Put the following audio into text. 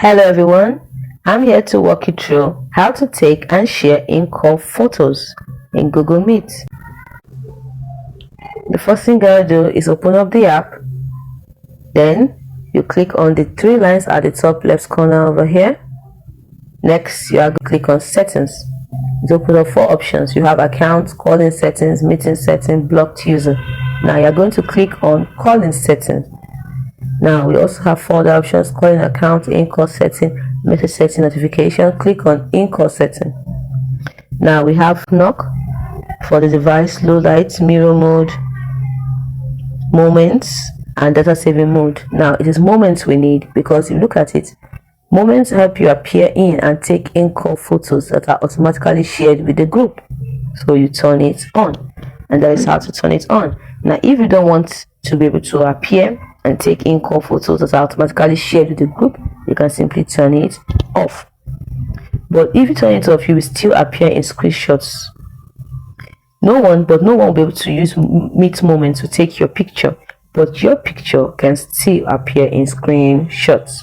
Hello everyone, I'm here to walk you through how to take and share in-call photos in Google Meet. The first thing you're going to do is open up the app. Then you click on the three lines at the top left corner over here. Next, you are going to click on settings. It opens up four options. You have accounts, calling settings, meeting settings, blocked user. Now you're going to click on calling settings. Now we also have four other options: calling account, in-call setting, message setting, notification. Click on in-call setting. Now we have knock for the device, low light, mirror mode, moments, and data saving mode. Now it is moments we need because if you look at it, moments help you appear in and take in-call photos that are automatically shared with the group. So you turn it on, and that is how to turn it on. Now if you don't want to be able to appear and take in-call photos that are automatically shared with the group, you can simply turn it off. But if you turn it off, you will still appear in screenshots. No one will be able to use Meet Moment to take your picture, but your picture can still appear in screenshots.